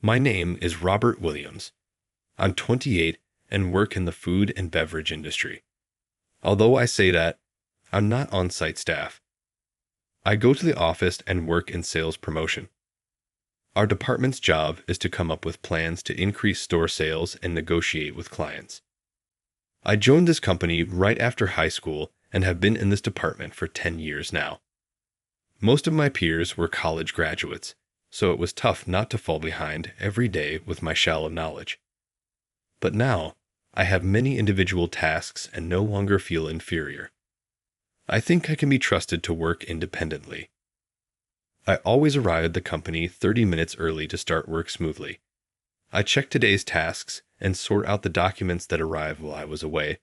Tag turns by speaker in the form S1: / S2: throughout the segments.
S1: My name is Robert Williams. I'm 28 and work in the food and beverage industry. Although I say that, I'm not on-site staff. I go to the office and work in sales promotion. Our department's job is to come up with plans to increase store sales and negotiate with clients. I joined this company right after high school and have been in this department for 10 years now. Most of my peers were college graduates, so it was tough not to fall behind every day with my shallow knowledge. But now, I have many individual tasks and no longer feel inferior. I think I can be trusted to work independently. I always arrive at the company 30 minutes early to start work smoothly. I check today's tasks and sort out the documents that arrive while I was away,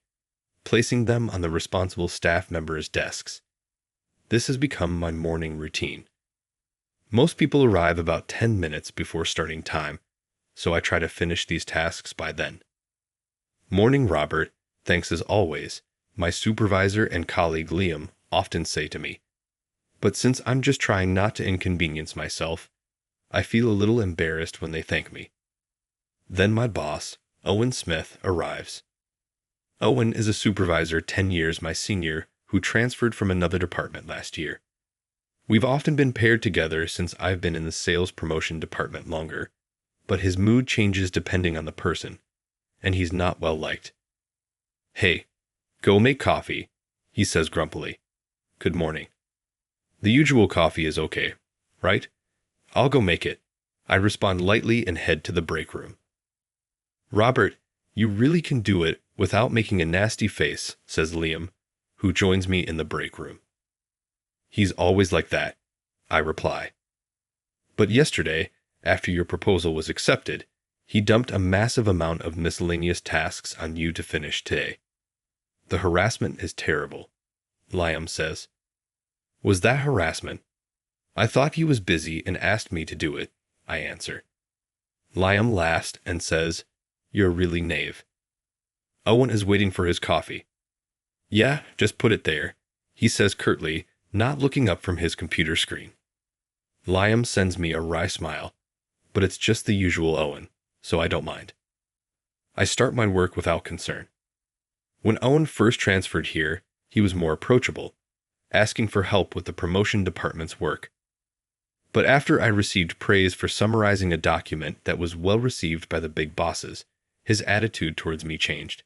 S1: placing them on the responsible staff members' desks. This has become my morning routine. Most people arrive about 10 minutes before starting time, so I try to finish these tasks by then. Morning, Robert. Thanks as always, my supervisor and colleague Liam often say to me. But since I'm just trying not to inconvenience myself, I feel a little embarrassed when they thank me. Then my boss, Owen Smith, arrives. Owen is a supervisor 10 years my senior who transferred from another department last year. We've often been paired together since I've been in the sales promotion department longer, but his mood changes depending on the person, and he's not well liked. "Hey, go make coffee," he says grumpily. "Good morning." The usual coffee is okay, right? "I'll go make it." I respond lightly and head to the break room. "Robert, you really can do it without making a nasty face," says Liam, who joins me in the break room. "He's always like that," I reply. "But yesterday, after your proposal was accepted, he dumped a massive amount of miscellaneous tasks on you to finish today. The harassment is terrible," Liam says. "Was that harassment? I thought he was busy and asked me to do it," I answer. Liam laughs and says, "You're really knave." Owen is waiting for his coffee. "Yeah, just put it there," he says curtly, not looking up from his computer screen. Liam sends me a wry smile, but it's just the usual Owen, so I don't mind. I start my work without concern. When Owen first transferred here, he was more approachable, asking for help with the promotion department's work. But after I received praise for summarizing a document that was well received by the big bosses, his attitude towards me changed.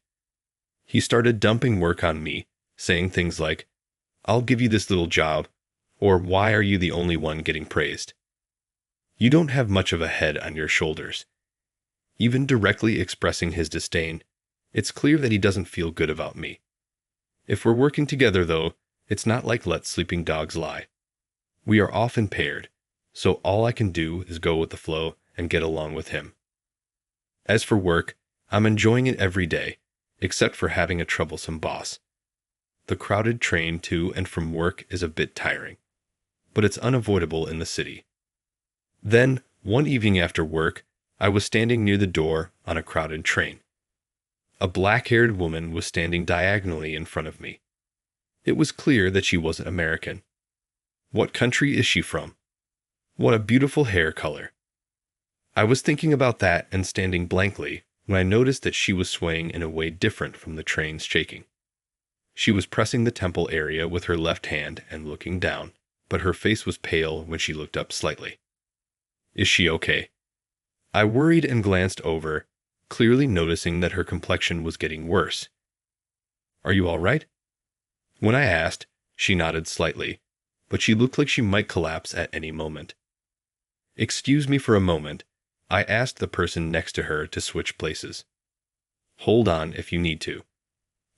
S1: He started dumping work on me, saying things like, "I'll give you this little job," or "Why are you the only one getting praised? You don't have much of a head on your shoulders." Even directly expressing his disdain, it's clear that he doesn't feel good about me. If we're working together, though, it's not like let sleeping dogs lie. We are often paired, so all I can do is go with the flow and get along with him. As for work, I'm enjoying it every day, except for having a troublesome boss. The crowded train to and from work is a bit tiring, but it's unavoidable in the city. Then, one evening after work, I was standing near the door on a crowded train. A black-haired woman was standing diagonally in front of me. It was clear that she wasn't American. What country is she from? What a beautiful hair color. I was thinking about that and standing blankly when I noticed that she was swaying in a way different from the train's shaking. She was pressing the temple area with her left hand and looking down, but her face was pale when she looked up slightly. "Is she okay?" I worried and glanced over, clearly noticing that her complexion was getting worse. "Are you all right?" When I asked, she nodded slightly, but she looked like she might collapse at any moment. "Excuse me for a moment," I asked the person next to her to switch places. "Hold on if you need to.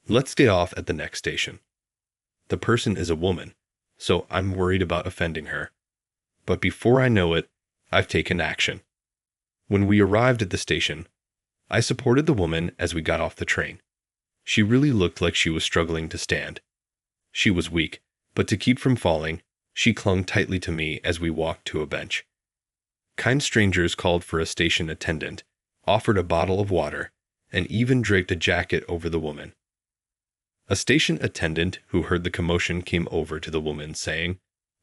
S1: Let's get off at the next station." The person is a woman, so I'm worried about offending her. But before I know it, I've taken action. When we arrived at the station, I supported the woman as we got off the train. She really looked like she was struggling to stand. She was weak, but to keep from falling, she clung tightly to me as we walked to a bench. Kind strangers called for a station attendant, offered a bottle of water, and even draped a jacket over the woman. A station attendant who heard the commotion came over to the woman saying,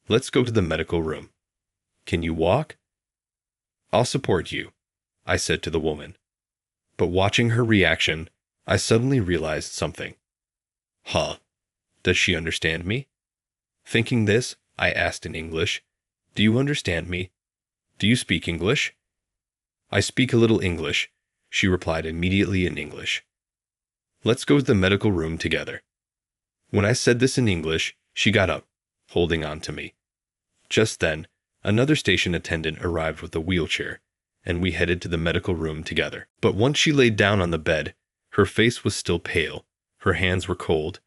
S1: "Let's go to the medical room. Can you walk?" "I'll support you," I said to the woman. But watching her reaction, I suddenly realized something. Huh? Does she understand me? Thinking this, I asked in English, "Do you understand me? Do you speak English?" "I speak a little English," she replied immediately in English. "Let's go to the medical room together." When I said this in English, she got up, holding on to me. Just then, another station attendant arrived with a wheelchair, and we headed to the medical room together. But once she laid down on the bed, her face was still pale, her hands were cold,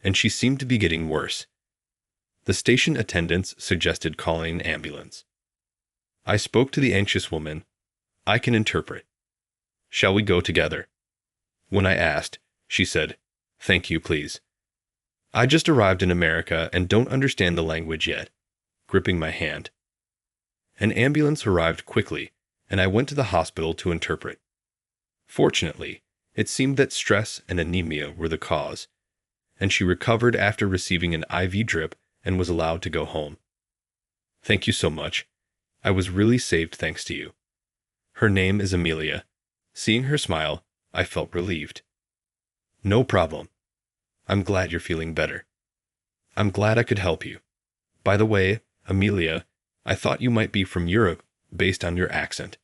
S1: and she seemed to be getting worse. The station attendants suggested calling an ambulance. I spoke to the anxious woman. "I can interpret. Shall we go together?" When I asked, she said, "Thank you, please. I just arrived in America and don't understand the language yet," gripping my hand. An ambulance arrived quickly, and I went to the hospital to interpret. Fortunately, it seemed that stress and anemia were the cause, and she recovered after receiving an IV drip and was allowed to go home. "Thank you so much. I was really saved thanks to you." Her name is Amelia. Seeing her smile, I felt relieved. "No problem. I'm glad you're feeling better. I'm glad I could help you. By the way, Amelia, I thought you might be from Europe based on your accent.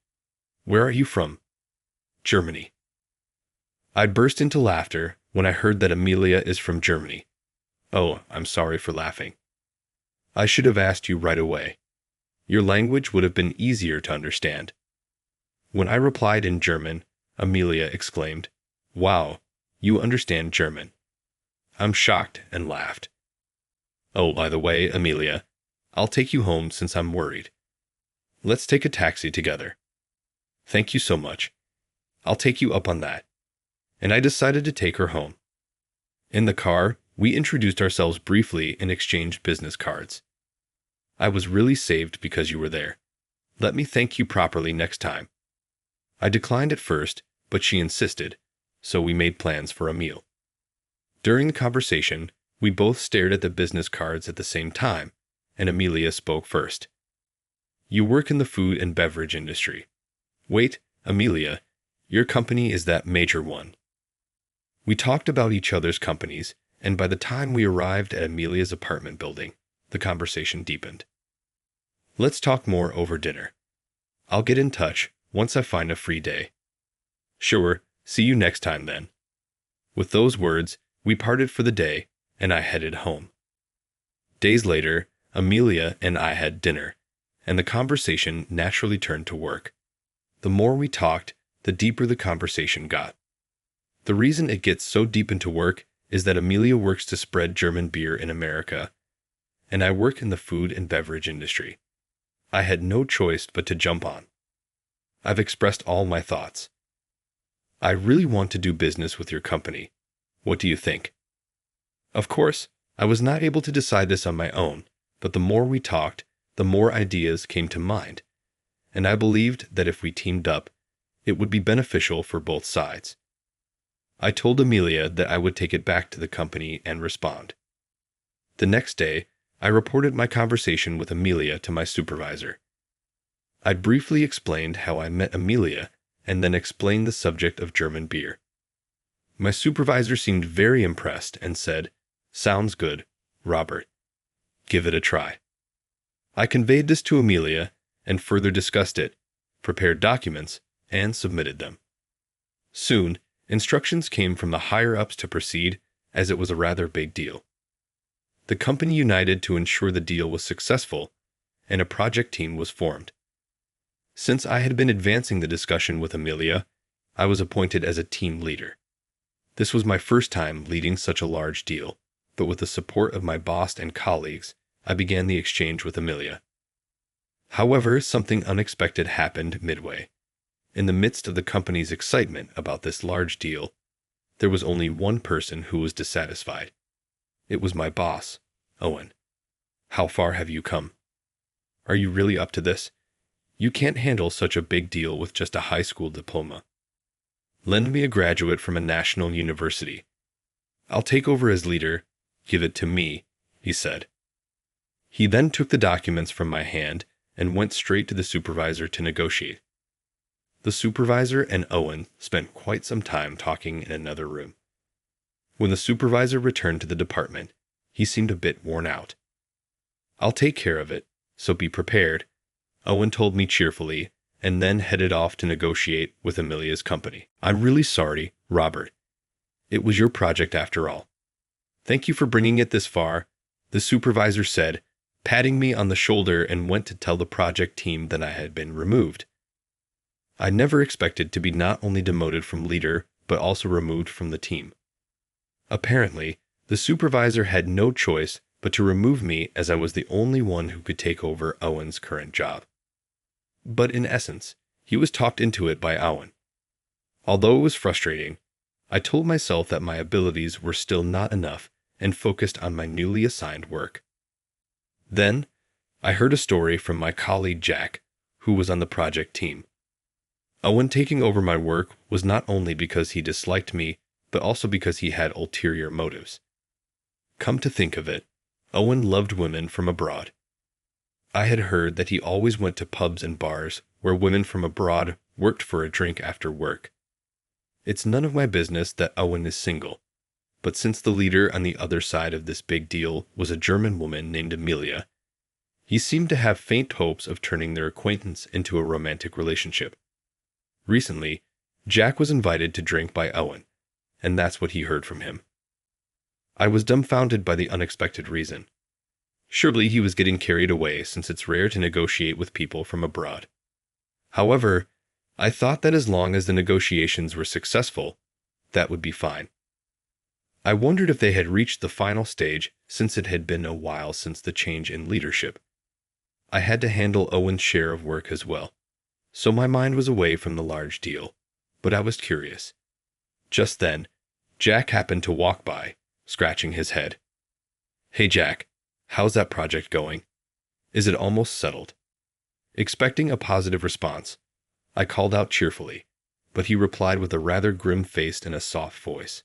S1: Where are you from?" "Germany." I burst into laughter when I heard that Amelia is from Germany. Oh, I'm sorry for laughing. I should have asked you right away. Your language would have been easier to understand. When I replied in German, Amelia exclaimed, "Wow, you understand German." I'm shocked and laughed. "Oh, by the way, Amelia, I'll take you home since I'm worried. Let's take a taxi together." "Thank you so much. I'll take you up on that." And I decided to take her home. In the car, we introduced ourselves briefly and exchanged business cards. "I was really saved because you were there. Let me thank you properly next time." I declined at first, but she insisted, so we made plans for a meal. During the conversation, we both stared at the business cards at the same time, and Amelia spoke first. "You work in the food and beverage industry. Wait, Amelia, your company is that major one." We talked about each other's companies, and by the time we arrived at Amelia's apartment building, the conversation deepened. "Let's talk more over dinner. I'll get in touch once I find a free day." "Sure, see you next time then." With those words, we parted for the day, and I headed home. Days later, Amelia and I had dinner, and the conversation naturally turned to work. The more we talked, the deeper the conversation got. The reason it gets so deep into work is that Amelia works to spread German beer in America, and I work in the food and beverage industry. I had no choice but to jump on. I've expressed all my thoughts. "I really want to do business with your company. What do you think?" Of course, I was not able to decide this on my own, but the more we talked, the more ideas came to mind, and I believed that if we teamed up, it would be beneficial for both sides. I told Amelia that I would take it back to the company and respond. The next day, I reported my conversation with Amelia to my supervisor. I briefly explained how I met Amelia and then explained the subject of German beer. My supervisor seemed very impressed and said, "Sounds good, Robert. Give it a try." I conveyed this to Amelia and further discussed it, prepared documents, and submitted them. Soon, instructions came from the higher-ups to proceed, as it was a rather big deal. The company united to ensure the deal was successful, and a project team was formed. Since I had been advancing the discussion with Amelia, I was appointed as a team leader. This was my first time leading such a large deal, but with the support of my boss and colleagues, I began the exchange with Amelia. However, something unexpected happened midway. In the midst of the company's excitement about this large deal, there was only one person who was dissatisfied. It was my boss, Owen. "How far have you come? Are you really up to this? You can't handle such a big deal with just a high school diploma. Lend me a graduate from a national university. I'll take over as leader. Give it to me," he said. He then took the documents from my hand and went straight to the supervisor to negotiate. The supervisor and Owen spent quite some time talking in another room. When the supervisor returned to the department, he seemed a bit worn out. "I'll take care of it, so be prepared," Owen told me cheerfully, and then headed off to negotiate with Amelia's company. "I'm really sorry, Robert. It was your project after all. Thank you for bringing it this far," the supervisor said, patting me on the shoulder, and went to tell the project team that I had been removed. I never expected to be not only demoted from leader, but also removed from the team. Apparently, the supervisor had no choice but to remove me, as I was the only one who could take over Owen's current job. But in essence, he was talked into it by Owen. Although it was frustrating, I told myself that my abilities were still not enough and focused on my newly assigned work. Then, I heard a story from my colleague Jack, who was on the project team. Owen taking over my work was not only because he disliked me, but also because he had ulterior motives. Come to think of it, Owen loved women from abroad. I had heard that he always went to pubs and bars where women from abroad worked for a drink after work. It's none of my business that Owen is single, but since the leader on the other side of this big deal was a German woman named Amelia, he seemed to have faint hopes of turning their acquaintance into a romantic relationship. Recently, Jack was invited to drink by Owen, and that's what he heard from him. I was dumbfounded by the unexpected reason. Surely he was getting carried away, since it's rare to negotiate with people from abroad. However, I thought that as long as the negotiations were successful, that would be fine. I wondered if they had reached the final stage, since it had been a while since the change in leadership. I had to handle Owen's share of work as well, so my mind was away from the large deal, but I was curious. Just then, Jack happened to walk by, scratching his head. "Hey Jack, how's that project going? Is it almost settled?" Expecting a positive response, I called out cheerfully, but he replied with a rather grim face and a soft voice.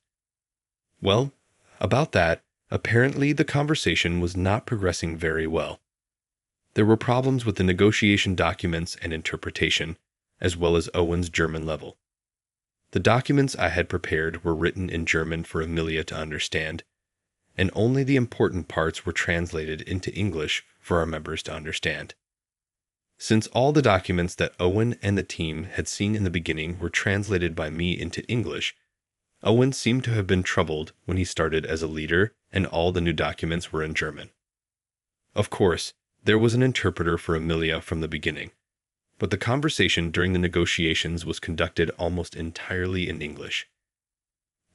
S1: "Well, about that, apparently the conversation was not progressing very well. There were problems with the negotiation documents and interpretation, as well as Owen's German level. The documents I had prepared were written in German for Amelia to understand, and only the important parts were translated into English for our members to understand. Since all the documents that Owen and the team had seen in the beginning were translated by me into English, Owen seemed to have been troubled when he started as a leader and all the new documents were in German. Of course, there was an interpreter for Amelia from the beginning, but the conversation during the negotiations was conducted almost entirely in English.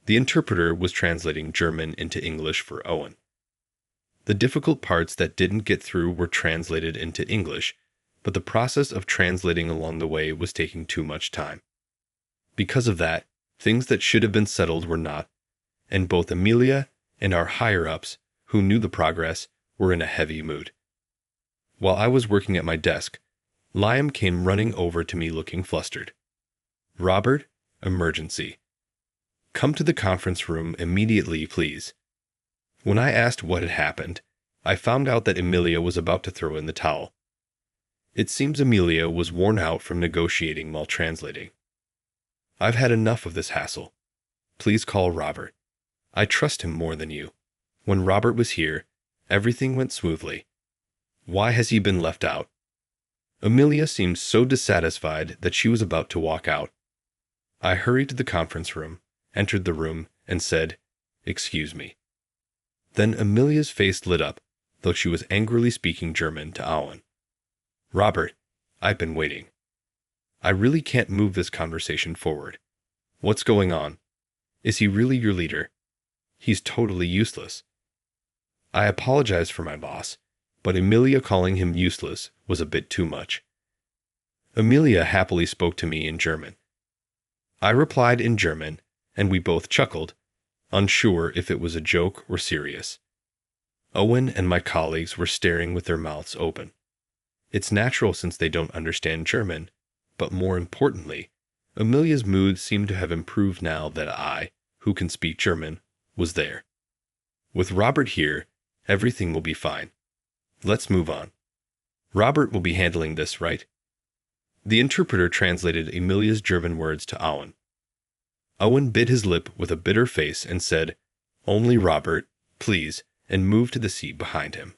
S1: The interpreter was translating German into English for Owen. The difficult parts that didn't get through were translated into English, but the process of translating along the way was taking too much time. Because of that, things that should have been settled were not, and both Amelia and our higher-ups, who knew the progress, were in a heavy mood. While I was working at my desk, Liam came running over to me looking flustered. "Robert, emergency. Come to the conference room immediately, please." When I asked what had happened, I found out that Amelia was about to throw in the towel. It seems Amelia was worn out from negotiating while translating. "I've had enough of this hassle. Please call Robert. I trust him more than you. When Robert was here, everything went smoothly. Why has he been left out?" Amelia seemed so dissatisfied that she was about to walk out. I hurried to the conference room, entered the room, and said, "Excuse me." Then Amelia's face lit up, though she was angrily speaking German to Owen. "Robert, I've been waiting. I really can't move this conversation forward. What's going on? Is he really your leader? He's totally useless." I apologized for my boss, but Amelia calling him useless was a bit too much. Amelia happily spoke to me in German. I replied in German, and we both chuckled, unsure if it was a joke or serious. Owen and my colleagues were staring with their mouths open. It's natural since they don't understand German, but more importantly, Amelia's mood seemed to have improved now that I, who can speak German, was there. With Robert here, everything will be fine. Let's move on. Robert will be handling this, right? The interpreter translated Amelia's German words to Owen. Owen bit his lip with a bitter face and said, "Only Robert, please," and moved to the seat behind him.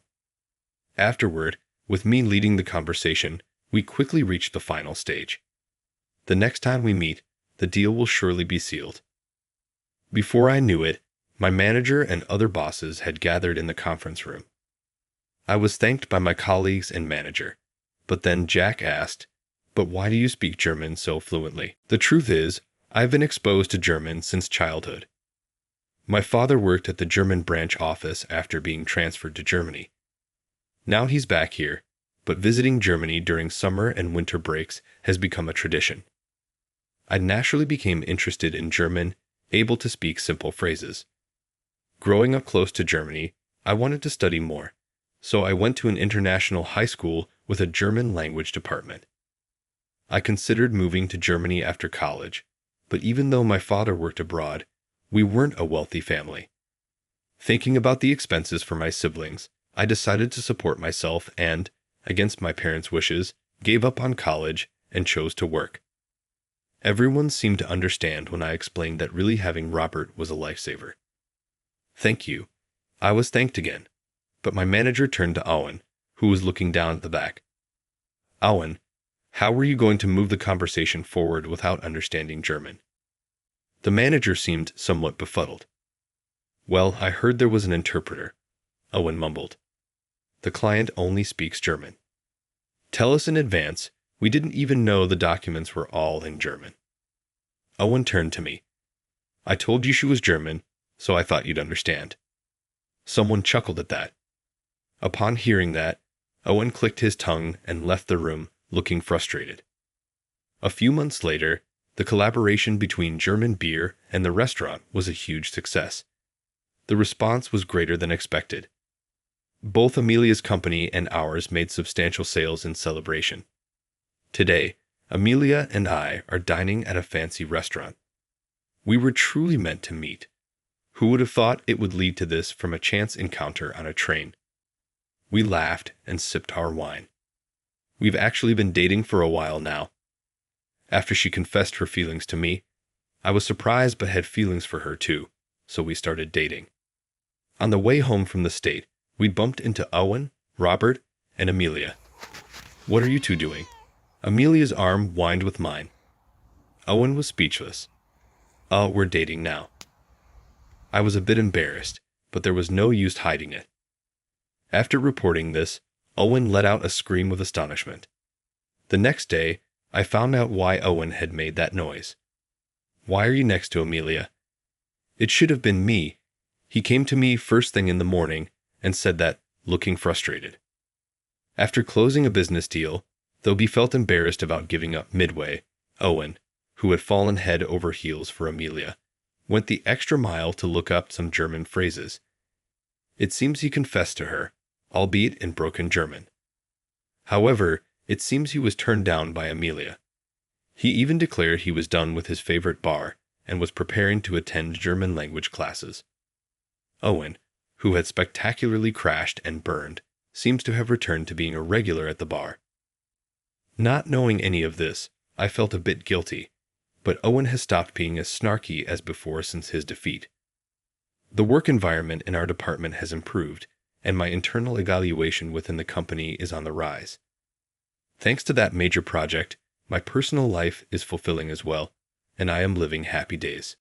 S1: Afterward, with me leading the conversation, we quickly reached the final stage. The next time we meet, the deal will surely be sealed. Before I knew it, my manager and other bosses had gathered in the conference room. I was thanked by my colleagues and manager, but then Jack asked, "But why do you speak German so fluently?" The truth is, I've been exposed to German since childhood. My father worked at the German branch office after being transferred to Germany. Now he's back here, but visiting Germany during summer and winter breaks has become a tradition. I naturally became interested in German, able to speak simple phrases. Growing up close to Germany, I wanted to study more, so I went to an international high school with a German language department. I considered moving to Germany after college, but even though my father worked abroad, we weren't a wealthy family. Thinking about the expenses for my siblings, I decided to support myself and, against my parents' wishes, gave up on college and chose to work. Everyone seemed to understand when I explained that really having Robert was a lifesaver. "Thank you." I was thanked again, but my manager turned to Owen, who was looking down at the back. "Owen, how were you going to move the conversation forward without understanding German?" The manager seemed somewhat befuddled. "Well, I heard there was an interpreter," Owen mumbled. "The client only speaks German." "Tell us in advance. We didn't even know the documents were all in German." Owen turned to me. "I told you she was German, so I thought you'd understand." Someone chuckled at that. Upon hearing that, Owen clicked his tongue and left the room, looking frustrated. A few months later, the collaboration between German beer and the restaurant was a huge success. The response was greater than expected. Both Amelia's company and ours made substantial sales in celebration. Today, Amelia and I are dining at a fancy restaurant. We were truly meant to meet. Who would have thought it would lead to this from a chance encounter on a train? We laughed and sipped our wine. We've actually been dating for a while now. After she confessed her feelings to me, I was surprised but had feelings for her too, so we started dating. On the way home from the state, we bumped into Owen, Robert, and Amelia. "What are you two doing?" Amelia's arm whined with mine. Owen was speechless. "Oh, we're dating now." I was a bit embarrassed, but there was no use hiding it. After reporting this, Owen let out a scream of astonishment. The next day, I found out why Owen had made that noise. "Why are you next to Amelia?" "It should have been me." He came to me first thing in the morning and said that, looking frustrated. After closing a business deal, though he felt embarrassed about giving up midway, Owen, who had fallen head over heels for Amelia, went the extra mile to look up some German phrases. It seems he confessed to her, albeit in broken German. However, it seems he was turned down by Amelia. He even declared he was done with his favorite bar and was preparing to attend German language classes. Owen, who had spectacularly crashed and burned, seems to have returned to being a regular at the bar. Not knowing any of this, I felt a bit guilty, but Owen has stopped being as snarky as before since his defeat. The work environment in our department has improved, and my internal evaluation within the company is on the rise. Thanks to that major project, my personal life is fulfilling as well, and I am living happy days.